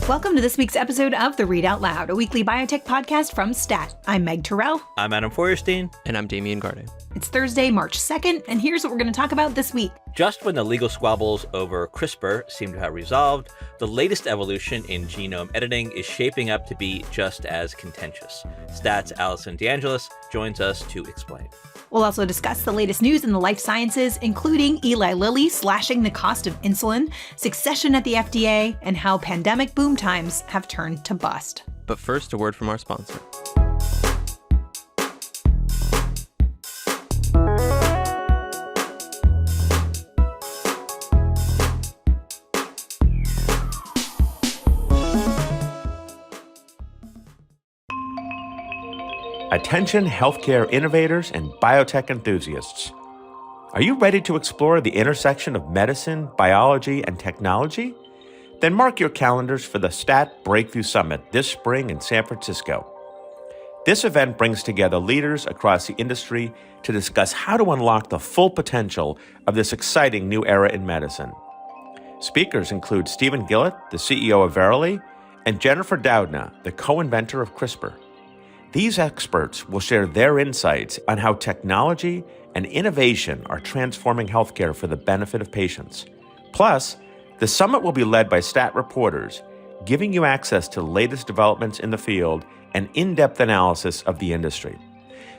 Welcome to this week's episode of the Readout Loud, a weekly biotech podcast from STAT. I'm Meg Tirrell. I'm Adam Feuerstein. And I'm Damian Garde. It's Thursday, March 2nd, and here's what we're going to talk about this week. Just when the legal squabbles over CRISPR seem to have resolved, the latest evolution in genome editing is shaping up to be just as contentious. STAT's Allison DeAngelis joins us to explain. We'll also discuss the latest news in the life sciences, including Eli Lilly slashing the cost of insulin, succession at the FDA, and how pandemic boom times have turned to bust. But first, a word from our sponsor. Attention healthcare innovators and biotech enthusiasts. Are you ready to explore the intersection of medicine, biology, and technology? Then mark your calendars for the STAT Breakthrough Summit this spring in San Francisco. This event brings together leaders across the industry to discuss how to unlock the full potential of this exciting new era in medicine. Speakers include Stephen Gillett, the CEO of Verily, and Jennifer Doudna, the co-inventor of CRISPR. These experts will share their insights on how technology and innovation are transforming healthcare for the benefit of patients. Plus, the summit will be led by STAT reporters, giving you access to the latest developments in the field and in-depth analysis of the industry.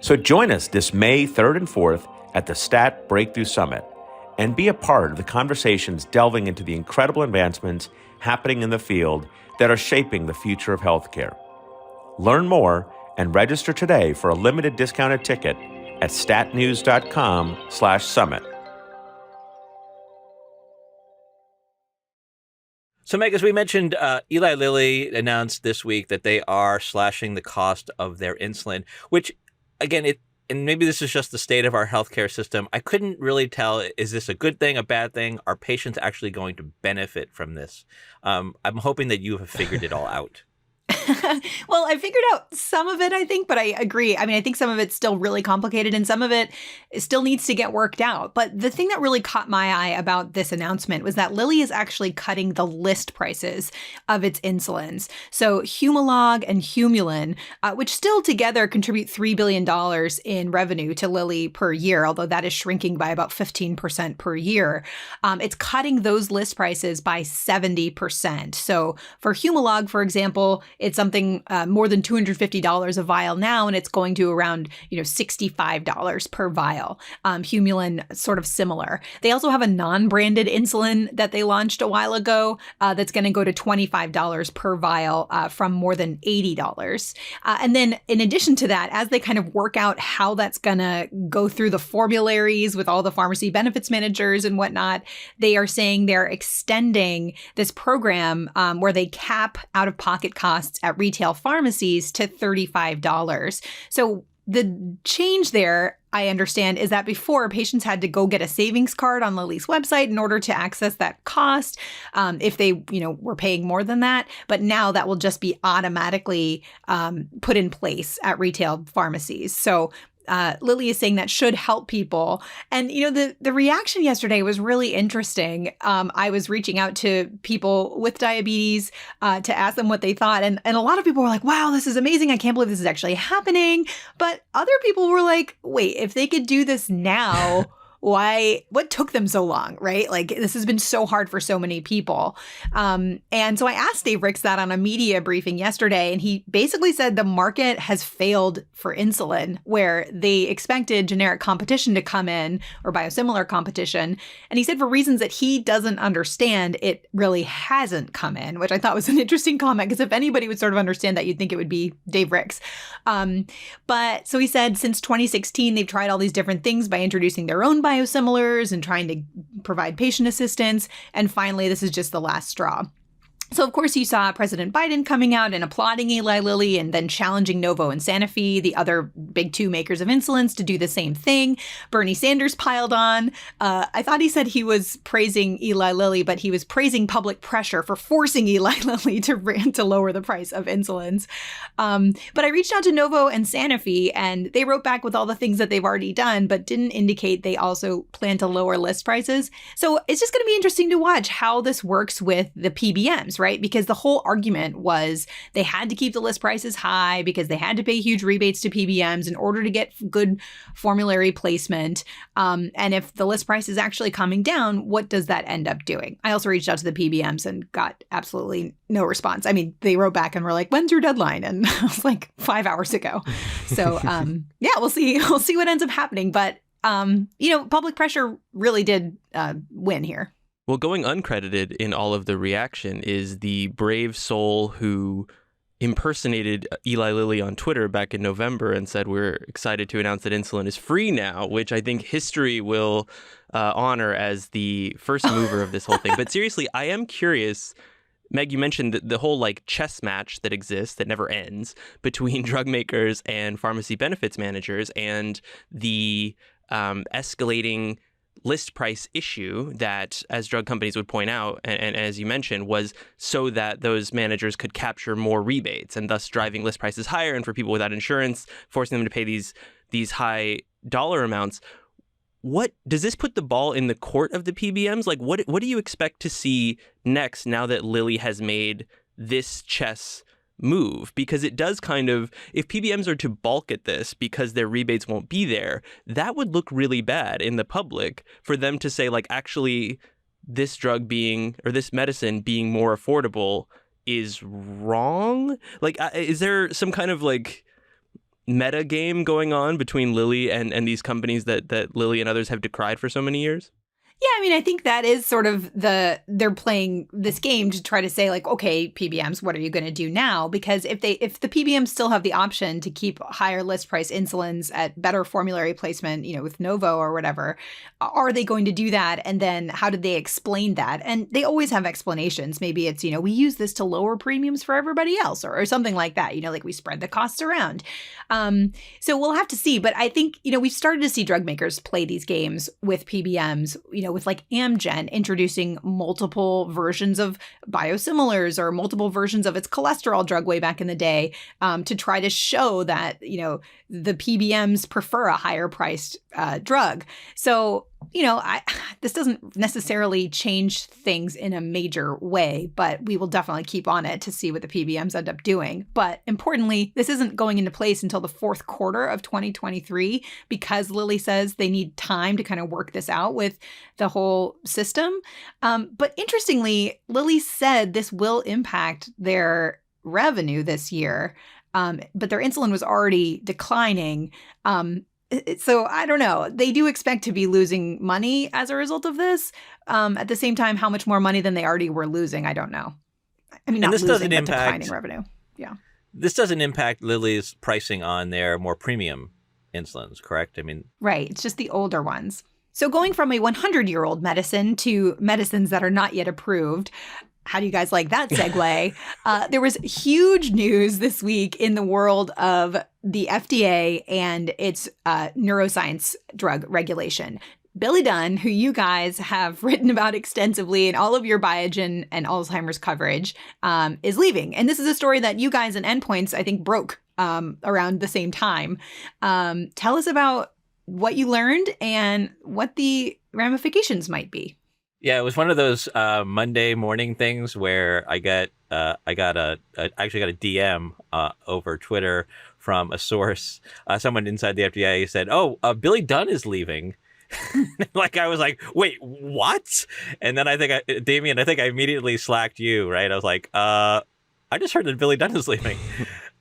So join us this May 3rd and 4th at the STAT Breakthrough Summit and be a part of the conversations delving into the incredible advancements happening in the field that are shaping the future of healthcare. Learn more and register today for a limited discounted ticket at statnews.com/summit. So, Meg, as we mentioned, Eli Lilly announced this week that they are slashing the cost of their insulin, which, again, and maybe this is just the state of our healthcare system. I couldn't really tell, is this a good thing, a bad thing? Are patients actually going to benefit from this? I'm hoping that you have figured it all out. Well, I figured out some of it, I think, but I agree. I mean, I think some of it's still really complicated and some of it still needs to get worked out. But the thing that really caught my eye about this announcement was that Lilly is actually cutting the list prices of its insulins. So Humalog and Humulin, which still together contribute $3 billion in revenue to Lilly per year, although that is shrinking by about 15% per year. It's cutting those list prices by 70%. So for Humalog, for example, it's something more than $250 a vial now, and it's going to around $65 per vial. Humulin, sort of similar. They also have a non-branded insulin that they launched a while ago that's going to go to $25 per vial from more than $80. And then in addition to that, as they kind of work out how that's going to go through the formularies with all the pharmacy benefits managers and whatnot, they are saying they're extending this program where they cap out-of-pocket costs at retail pharmacies to $35. So the change there, I understand, is that before patients had to go get a savings card on Lilly's website in order to access that cost if they, were paying more than that. But now that will just be automatically put in place at retail pharmacies. So Lilly is saying that should help people. And, the reaction yesterday was really interesting. I was reaching out to people with diabetes to ask them what they thought. And a lot of people were like, wow, this is amazing. I can't believe this is actually happening. But other people were like, wait, if they could do this now, what took them so long, right? Like, this has been so hard for so many people. And so I asked Dave Ricks that on a media briefing yesterday, and he basically said the market has failed for insulin, where they expected generic competition to come in, or biosimilar competition. And he said for reasons that he doesn't understand, it really hasn't come in, which I thought was an interesting comment, because if anybody would sort of understand that, you'd think it would be Dave Ricks. But so he said since 2016, they've tried all these different things by introducing their own biosimilars and trying to provide patient assistance. And finally, this is just the last straw. So, of course, you saw President Biden coming out and applauding Eli Lilly and then challenging Novo and Sanofi, the other big two makers of insulins, to do the same thing. Bernie Sanders piled on. I thought he said he was praising Eli Lilly, but he was praising public pressure for forcing Eli Lilly to lower the price of insulins. But I reached out to Novo and Sanofi, and they wrote back with all the things that they've already done, but didn't indicate they also plan to lower list prices. So it's just going to be interesting to watch how this works with the PBMs, right? Because the whole argument was they had to keep the list prices high because they had to pay huge rebates to PBMs in order to get good formulary placement. And if the list price is actually coming down, what does that end up doing? I also reached out to the PBMs and got absolutely no response. I mean, they wrote back and were like, when's your deadline? And I was like, 5 hours ago. So yeah, we'll see. We'll see what ends up happening. But, public pressure really did win here. Well, going uncredited in all of the reaction is the brave soul who impersonated Eli Lilly on Twitter back in November and said, we're excited to announce that insulin is free now, which I think history will honor as the first mover of this whole thing. But seriously, I am curious. Meg, you mentioned the whole chess match that exists that never ends between drug makers and pharmacy benefits managers, and the escalating list price issue that, as drug companies would point out, and as you mentioned, was so that those managers could capture more rebates and thus driving list prices higher, and for people without insurance, forcing them to pay these high dollar amounts. What does this put the ball in the court of the PBMs? What do you expect to see next now that Lilly has made this chess move? Because it does if PBMs are to balk at this because their rebates won't be there, that would look really bad in the public for them to say, actually, this drug or this medicine being more affordable is wrong. Is there some kind of meta game going on between Lilly and these companies that Lilly and others have decried for so many years? Yeah, I mean, I think that is sort of they're playing this game to try to say okay, PBMs, what are you going to do now? Because if the PBMs still have the option to keep higher list price insulins at better formulary placement, with Novo or whatever, are they going to do that? And then how did they explain that? And they always have explanations. Maybe it's, we use this to lower premiums for everybody else or something like that, we spread the costs around. So we'll have to see. But I think, we've started to see drug makers play these games with PBMs, with Amgen introducing multiple versions of biosimilars or multiple versions of its cholesterol drug way back in the day to try to show that, the PBMs prefer a higher priced drug. So, this doesn't necessarily change things in a major way, but we will definitely keep on it to see what the PBMs end up doing. But importantly, this isn't going into place until the fourth quarter of 2023 because Lilly says they need time to kind of work this out with the whole system. But interestingly, Lilly said this will impact their revenue this year, but their insulin was already declining. So I don't know. They do expect to be losing money as a result of this. At the same time, how much more money than they already were losing, I don't know. I mean, not this losing, doesn't but impact declining revenue. Yeah. This doesn't impact Lilly's pricing on their more premium insulins, correct? I mean, right. It's just the older ones. So going from a 100-year-old medicine to medicines that are not yet approved. How do you guys like that segue? There was huge news this week in the world of the FDA and its neuroscience drug regulation. Billy Dunn, who you guys have written about extensively in all of your Biogen and Alzheimer's coverage, is leaving. And this is a story that you guys and Endpoints, I think, broke around the same time. Tell us about what you learned and what the ramifications might be. Yeah, it was one of those Monday morning things where I actually got a DM over Twitter from a source, someone inside the FDA said, "Oh, Billy Dunn is leaving." I was like, "Wait, what?" And then Damian, I think I immediately slacked you, right? I was like, "I just heard that Billy Dunn is leaving."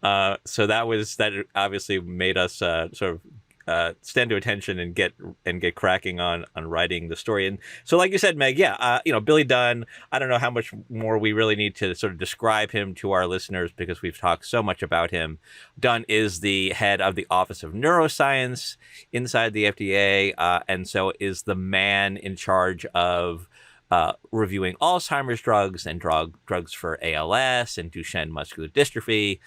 So that obviously made us sort of stand to attention and get cracking on writing the story. And so, like you said, Meg, Billy Dunn, I don't know how much more we really need to sort of describe him to our listeners because we've talked so much about him. Dunn is the head of the Office of Neuroscience inside the FDA, and so is the man in charge of reviewing Alzheimer's drugs and drugs for ALS and Duchenne muscular dystrophy,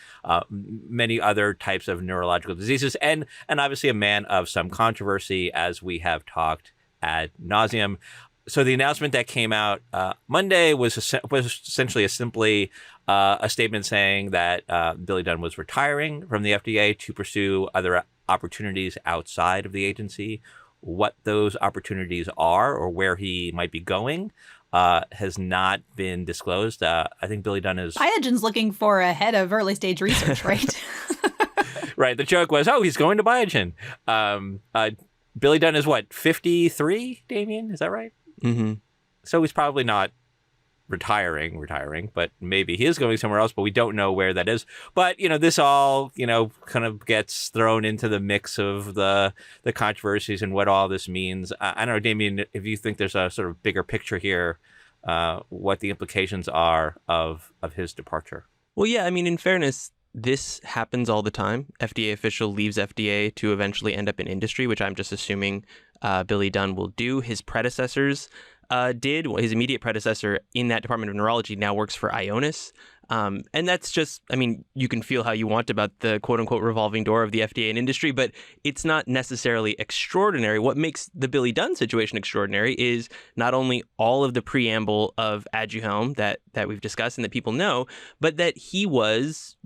many other types of neurological diseases, and obviously a man of some controversy, as we have talked ad nauseum. So the announcement that came out Monday was essentially simply a statement saying that Billy Dunn was retiring from the FDA to pursue other opportunities outside of the agency. What those opportunities are or where he might be going has not been disclosed. I think Billy Dunn is... Biogen's looking for a head of early stage research, right? Right. The joke was, he's going to Biogen. Billy Dunn is what, 53, Damian? Is that right? Mm-hmm. So he's probably not retiring, but maybe he is going somewhere else, but we don't know where that is. But, this all, kind of gets thrown into the mix of the controversies and what all this means. I don't know, Damian, if you think there's a sort of bigger picture here, what the implications are of his departure. Well, yeah, I mean, in fairness, this happens all the time. FDA official leaves FDA to eventually end up in industry, which I'm just assuming Billy Dunn will do. His predecessors did. His immediate predecessor in that Department of Neurology now works for Ionis. And that's just, I mean, you can feel how you want about the quote unquote revolving door of the FDA and industry, but it's not necessarily extraordinary. What makes the Billy Dunn situation extraordinary is not only all of the preamble of Aduhelm that we've discussed and that people know, but that he was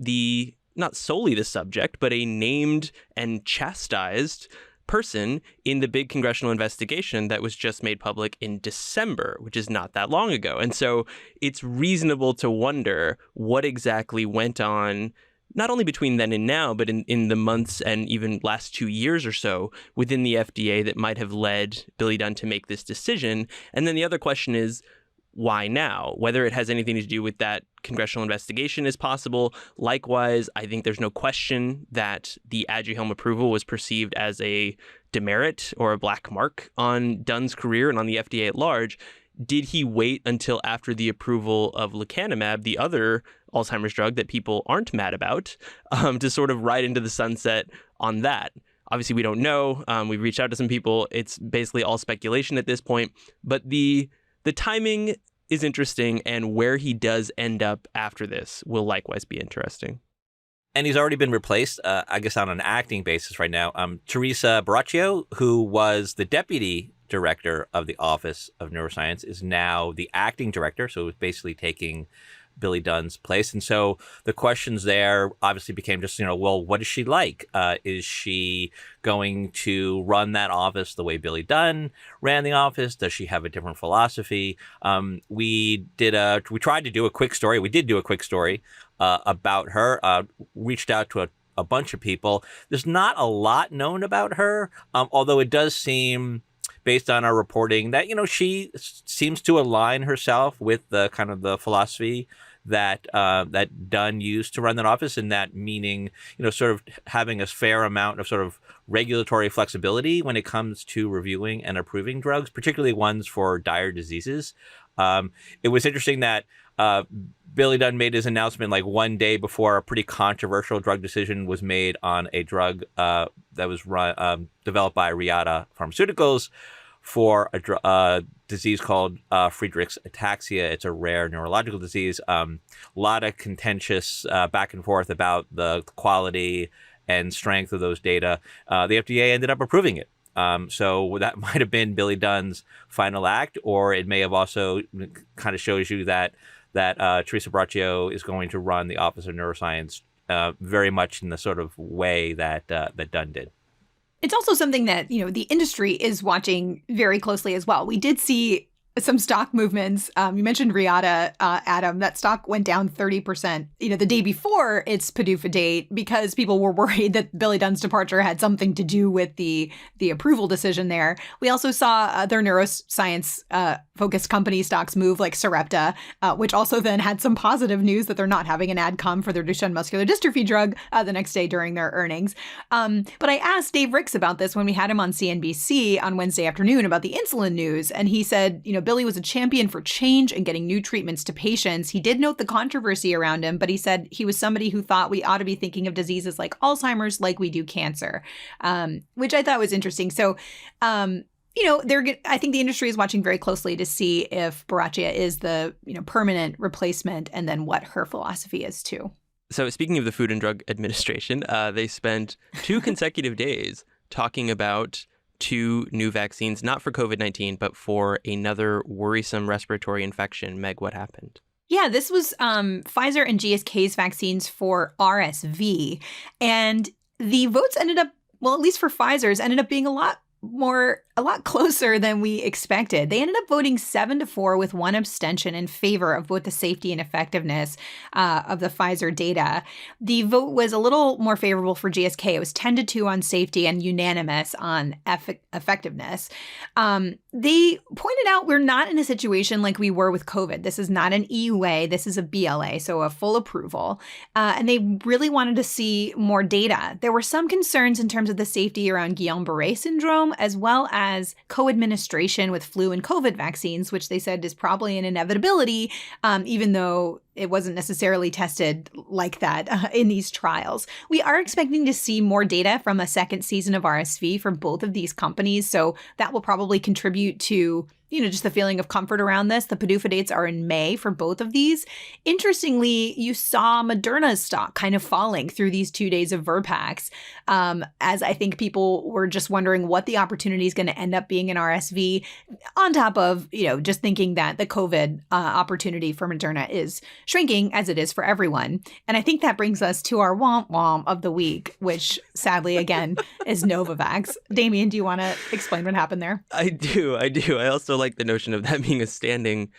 not solely the subject, but a named and chastised person in the big congressional investigation that was just made public in December, which is not that long ago. And so it's reasonable to wonder what exactly went on, not only between then and now, but in the months and even last 2 years or so within the FDA that might have led Billy Dunn to make this decision. And then the other question is, why now? Whether it has anything to do with that congressional investigation is possible. Likewise, I think there's no question that the Aduhelm approval was perceived as a demerit or a black mark on Dunn's career and on the FDA at large. Did he wait until after the approval of lecanemab, the other Alzheimer's drug that people aren't mad about, to sort of ride into the sunset on that? Obviously, we don't know. We've reached out to some people. It's basically all speculation at this point. But the timing is interesting, and where he does end up after this will likewise be interesting. And he's already been replaced, I guess, on an acting basis right now. Teresa Baracchio, who was the deputy director of the Office of Neuroscience, is now the acting director. So it's basically taking Billy Dunn's place. And so the questions there obviously became just, well, what is she like? Is she going to run that office the way Billy Dunn ran the office? Does she have a different philosophy? We tried to do a quick story. We did do a quick story about her, reached out to a bunch of people. There's not a lot known about her, although it does seem, based on our reporting, that, she seems to align herself with the kind of the philosophy that Dunn used to run that office, and that meaning, sort of having a fair amount of sort of regulatory flexibility when it comes to reviewing and approving drugs, particularly ones for dire diseases. It was interesting that Billy Dunn made his announcement like one day before a pretty controversial drug decision was made on a drug that was developed by Readout Pharmaceuticals for a disease called Friedreich's ataxia. It's a rare neurological disease. A lot of contentious back and forth about the quality and strength of those data. The FDA ended up approving it. So that might have been Billy Dunn's final act, or it may have also kind of shows you that Teresa Baracchio is going to run the Office of Neuroscience very much in the sort of way that Dunn did. It's also something that, the industry is watching very closely as well. We did see some stock movements. You mentioned Reata, Adam. That stock went down 30%, the day before its PDUFA date, because people were worried that Billy Dunn's departure had something to do with the approval decision there. We also saw other neuroscience focused company stocks move, like Sarepta, which also then had some positive news that they're not having an AdCom for their Duchenne muscular dystrophy drug the next day during their earnings. But I asked Dave Ricks about this when we had him on CNBC on Wednesday afternoon about the insulin news, and he said, Billy was a champion for change and getting new treatments to patients. He did note the controversy around him, but he said he was somebody who thought we ought to be thinking of diseases like Alzheimer's like we do cancer, which I thought was interesting. So, I think the industry is watching very closely to see if Baracchio is the, permanent replacement, and then what her philosophy is too. So speaking of the Food and Drug Administration, they spent 2 consecutive days talking about 2 new vaccines, not for COVID-19, but for another worrisome respiratory infection. Meg, what happened? Yeah, this was Pfizer and GSK's vaccines for RSV. And the votes ended up, well, at least for Pfizer's, ended up being a lot more a lot closer than we expected. They ended up voting 7-4 with one abstention in favor of both the safety and effectiveness of the Pfizer data. The vote was a little more favorable for GSK. It was 10-2 on safety and unanimous on effectiveness. They pointed out we're not in a situation like we were with COVID. This is not an EUA. This is a BLA, so a full approval. And they really wanted to see more data. There were some concerns in terms of the safety around Guillain-Barré syndrome, as well as co-administration with flu and COVID vaccines, which they said is probably an inevitability, even though it wasn't necessarily tested like that in these trials. We are expecting to see more data from a second season of RSV for both of these companies, so that will probably contribute to just the feeling of comfort around this. The PDUFA dates are in May for both of these. Interestingly, you saw Moderna's stock kind of falling through these 2 days of VRBPACs, as I think people were just wondering what the opportunity is going to end up being in RSV, on top of, just thinking that the COVID opportunity for Moderna is shrinking, as it is for everyone. And I think that brings us to our womp womp of the week, which sadly, again, is Novavax. Damian, do you want to explain what happened there? I do. I also like the notion of that being a standing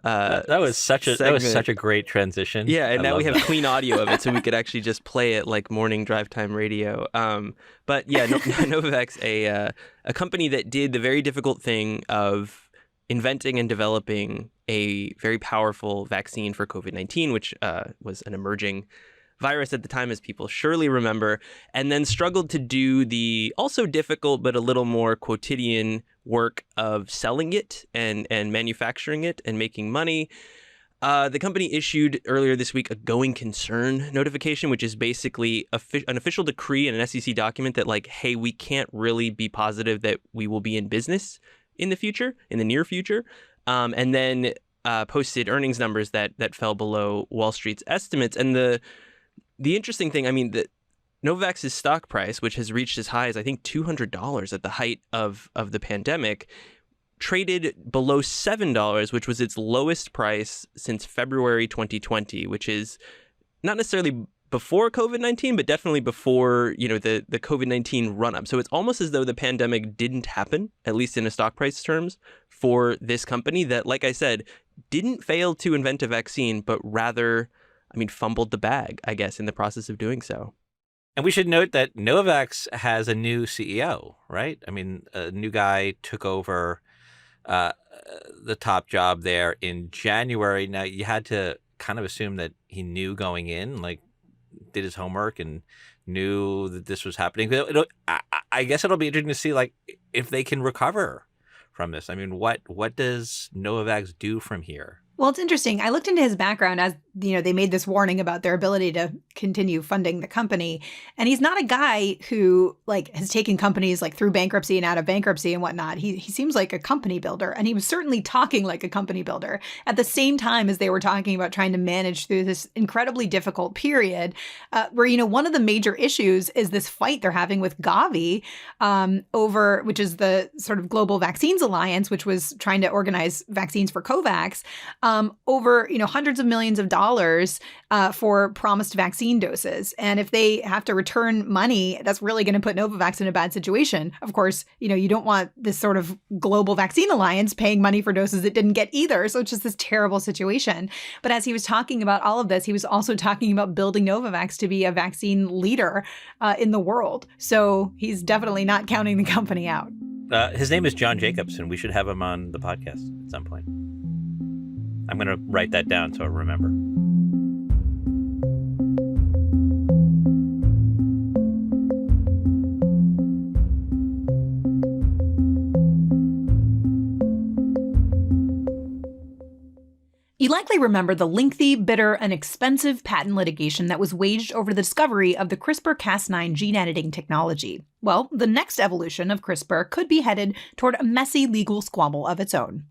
that was such a great transition. Yeah, and now we have that. clean audio of it, so we could actually just play it like morning drive time radio. But yeah, Novavax, a company that did the very difficult thing of inventing and developing a very powerful vaccine for COVID-19, which was an emerging virus at the time, as people surely remember, and then struggled to do the also difficult but a little more quotidian work of selling it and manufacturing it and making money. The company issued earlier this week a going concern notification, which is basically an official decree and an SEC document that, like, hey, we can't really be positive that we will be in business in the near future, and then posted earnings numbers that fell below Wall Street's estimates. And the interesting thing, the Novavax's stock price, which has reached as high as, I think, $200 at the height of the pandemic, traded below $7, which was its lowest price since February 2020, which is not necessarily before COVID-19, but definitely before, the COVID-19 run-up. So it's almost as though the pandemic didn't happen, at least in a stock price terms, for this company that, like I said, didn't fail to invent a vaccine, but rather, fumbled the bag, I guess, in the process of doing so. And we should note that Novavax has a new CEO, right? A new guy took over the top job there in January. Now, you had to kind of assume that he knew going in, like, did his homework and knew that this was happening. I guess it'll be interesting to see, like, if they can recover from this. What does Novavax do from here? Well, it's interesting. I looked into his background as, they made this warning about their ability to continue funding the company. And he's not a guy who, has taken companies, through bankruptcy and out of bankruptcy and whatnot. He seems like a company builder. And he was certainly talking like a company builder at the same time as they were talking about trying to manage through this incredibly difficult period where, one of the major issues is this fight they're having with Gavi which is the sort of Global Vaccines Alliance, which was trying to organize vaccines for COVAX. Over, hundreds of millions of dollars for promised vaccine doses. And if they have to return money, that's really going to put Novavax in a bad situation. Of course, you don't want this sort of global vaccine alliance paying money for doses it didn't get either. So it's just this terrible situation. But as he was talking about all of this, he was also talking about building Novavax to be a vaccine leader in the world. So he's definitely not counting the company out. His name is John Jacobs, and we should have him on the podcast at some point. I'm going to write that down so I remember. You likely remember the lengthy, bitter, and expensive patent litigation that was waged over the discovery of the CRISPR-Cas9 gene editing technology. Well, the next evolution of CRISPR could be headed toward a messy legal squabble of its own.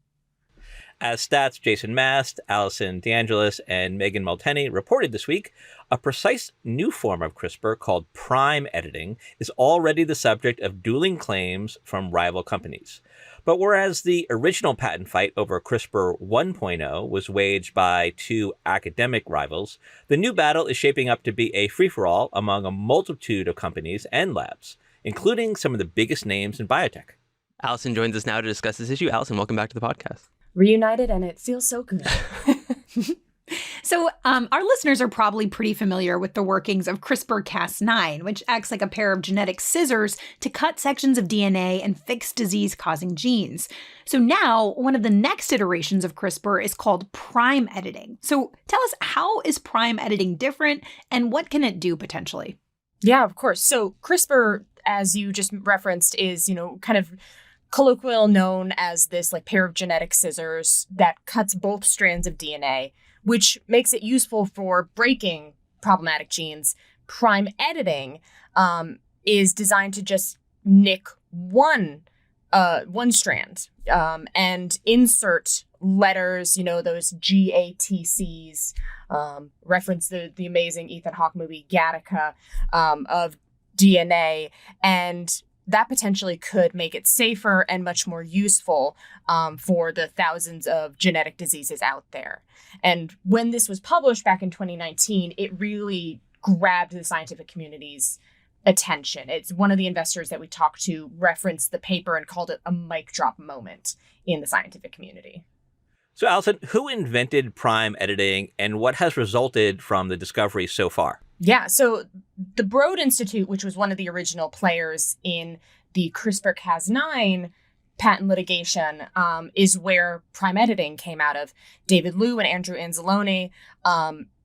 As Stats' Jason Mast, Allison DeAngelis, and Megan Multeney reported this week, a precise new form of CRISPR called prime editing is already the subject of dueling claims from rival companies. But whereas the original patent fight over CRISPR 1.0 was waged by two academic rivals, the new battle is shaping up to be a free-for-all among a multitude of companies and labs, including some of the biggest names in biotech. Allison joins us now to discuss this issue. Allison, welcome back to the podcast. Reunited, and it feels so good. So our listeners are probably pretty familiar with the workings of CRISPR-Cas9, which acts like a pair of genetic scissors to cut sections of DNA and fix disease-causing genes. So now, one of the next iterations of CRISPR is called prime editing. So tell us, how is prime editing different, and what can it do potentially? Yeah, of course. So CRISPR, as you just referenced, is, kind of colloquial known as this like pair of genetic scissors that cuts both strands of DNA, which makes it useful for breaking problematic genes. Prime editing is designed to just nick one strand and insert letters, those GATCs, reference the amazing Ethan Hawke movie Gattaca of DNA, and that potentially could make it safer and much more useful for the thousands of genetic diseases out there. And when this was published back in 2019, it really grabbed the scientific community's attention. It's one of the investors that we talked to referenced the paper and called it a mic drop moment in the scientific community. So, Allison, who invented prime editing and what has resulted from the discovery so far? Yeah, so the Broad Institute, which was one of the original players in the CRISPR-Cas9 patent litigation, is where prime editing came out of. David Liu and Andrew Anzalone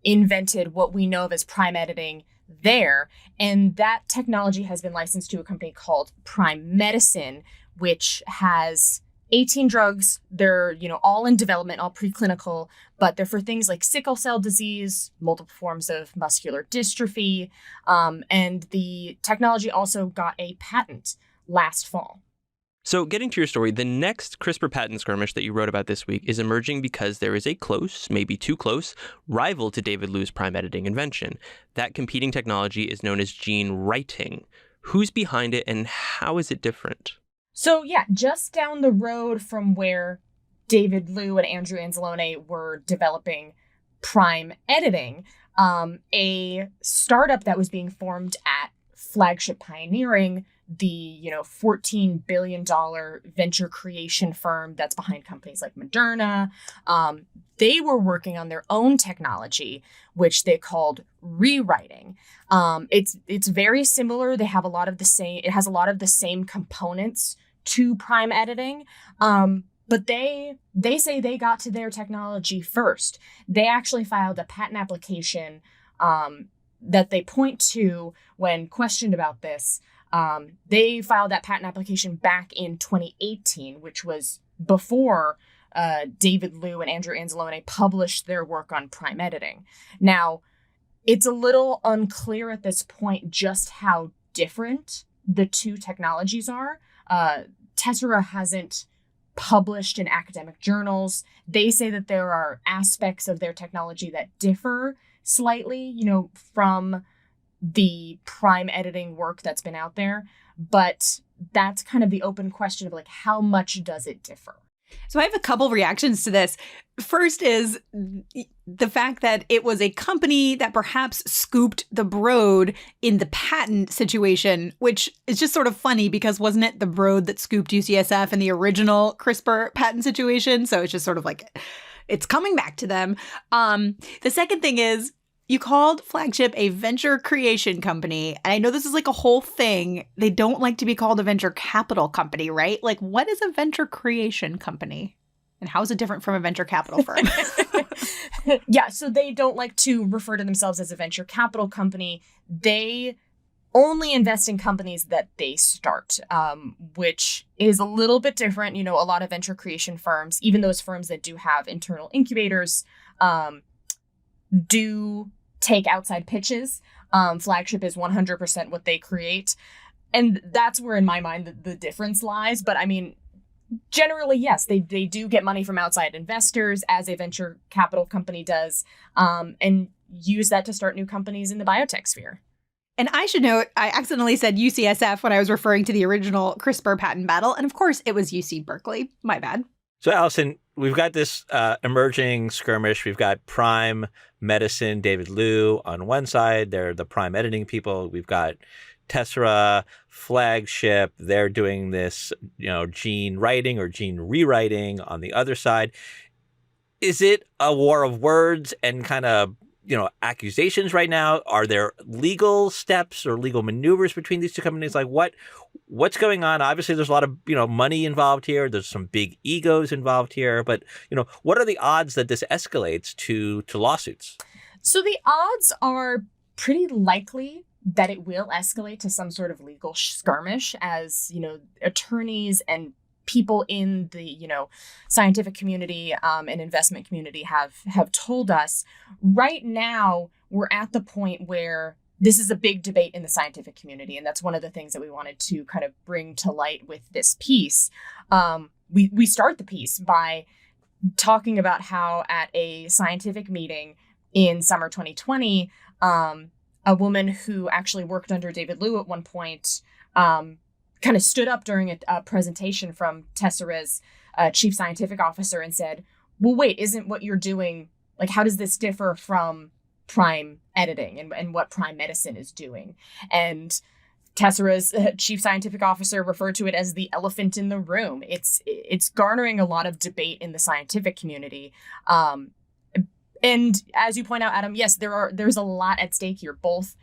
invented what we know of as prime editing there. And that technology has been licensed to a company called Prime Medicine, which has 18 drugs. They're, all in development, all preclinical, but they're for things like sickle cell disease, multiple forms of muscular dystrophy. And the technology also got a patent last fall. So getting to your story, the next CRISPR patent skirmish that you wrote about this week is emerging because there is a close, maybe too close, rival to David Liu's prime editing invention. That competing technology is known as gene writing. Who's behind it and how is it different? So yeah, just down the road from where David Liu and Andrew Anzalone were developing prime editing, a startup that was being formed at Flagship Pioneering, the $14 billion venture creation firm that's behind companies like Moderna, they were working on their own technology, which they called rewriting. It's very similar. They have a lot of the same. It has a lot of the same components to prime editing, but they say they got to their technology first. They actually filed a patent application that they point to when questioned about this. They filed that patent application back in 2018, which was before David Liu and Andrew Anzalone published their work on prime editing. Now, it's a little unclear at this point just how different the two technologies are. Tessera hasn't published in academic journals. They say that there are aspects of their technology that differ slightly, from the prime editing work that's been out there. But that's kind of the open question of how much does it differ? So I have a couple reactions to this. First is the fact that it was a company that perhaps scooped the Broad in the patent situation, which is just sort of funny because wasn't it the Broad that scooped UCSF in the original CRISPR patent situation? So it's just sort of it's coming back to them. The second thing is, you called Flagship a venture creation company. And I know this is a whole thing. They don't like to be called a venture capital company, right? What is a venture creation company? And how is it different from a venture capital firm? Yeah, so they don't like to refer to themselves as a venture capital company. They only invest in companies that they start, which is a little bit different. A lot of venture creation firms, even those firms that do have internal incubators, do take outside pitches. Flagship is 100% what they create. And that's where, in my mind, the difference lies. But generally, yes, they do get money from outside investors, as a venture capital company does, and use that to start new companies in the biotech sphere. And I should note, I accidentally said UCSF when I was referring to the original CRISPR patent battle. And of course, it was UC Berkeley. My bad. So, Allison, we've got this emerging skirmish. We've got Prime Medicine, David Liu on one side. They're the prime editing people. We've got Tessera flagship. They're doing this, gene writing or gene rewriting on the other side. Is it a war of words and kind of, accusations right now? Are there legal steps or legal maneuvers between these two companies? Like what's going on? Obviously, there's a lot of, money involved here. There's some big egos involved here. But, what are the odds that this escalates to lawsuits? So the odds are pretty likely that it will escalate to some sort of legal skirmish, as, attorneys and people in the, scientific community and investment community have told us. Right now, we're at the point where this is a big debate in the scientific community. And that's one of the things that we wanted to kind of bring to light with this piece. We start the piece by talking about how at a scientific meeting in summer 2020, a woman who actually worked under David Liu at one point kind of stood up during a presentation from Tessera's chief scientific officer and said, well, wait, isn't what you're doing, like, how does this differ from prime editing and what prime medicine is doing? And Tessera's chief scientific officer referred to it as the elephant in the room. It's garnering a lot of debate in the scientific community. And as you point out, Adam, yes, there's a lot at stake here. Both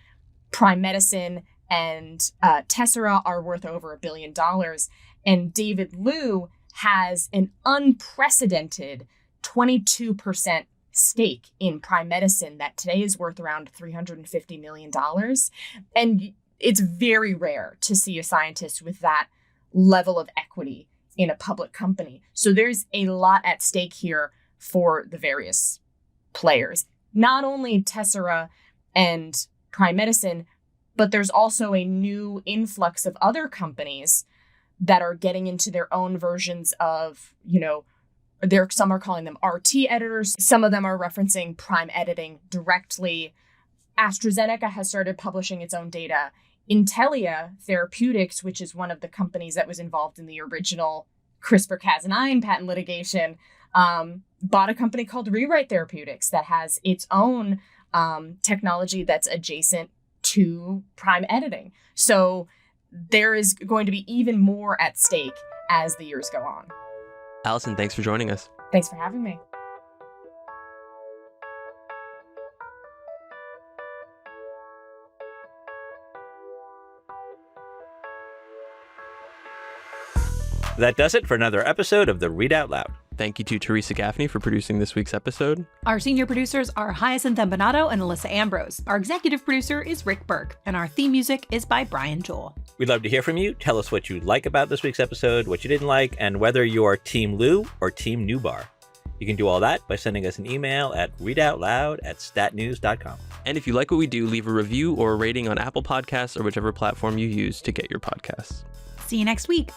prime medicine and Tessera are worth over $1 billion. And David Liu has an unprecedented 22% stake in prime medicine that today is worth around $350 million. And it's very rare to see a scientist with that level of equity in a public company. So there's a lot at stake here for the various players. Not only Tessera and prime medicine, but there's also a new influx of other companies that are getting into their own versions of, some are calling them RT editors. Some of them are referencing prime editing directly. AstraZeneca has started publishing its own data. Intellia Therapeutics, which is one of the companies that was involved in the original CRISPR-Cas9 patent litigation, bought a company called Rewrite Therapeutics that has its own technology that's adjacent to prime editing. So there is going to be even more at stake as the years go on. Allison, thanks for joining us. Thanks for having me. That does it for another episode of the Readout Loud. Thank you to Teresa Gaffney for producing this week's episode. Our senior producers are Hyacinth Empanato and Alyssa Ambrose. Our executive producer is Rick Berg, and our theme music is by Brian Joel. We'd love to hear from you. Tell us what you like about this week's episode, what you didn't like, and whether you're Team Lou or Team Newbar. You can do all that by sending us an email at readoutloud@statnews.com. And if you like what we do, leave a review or a rating on Apple Podcasts or whichever platform you use to get your podcasts. See you next week.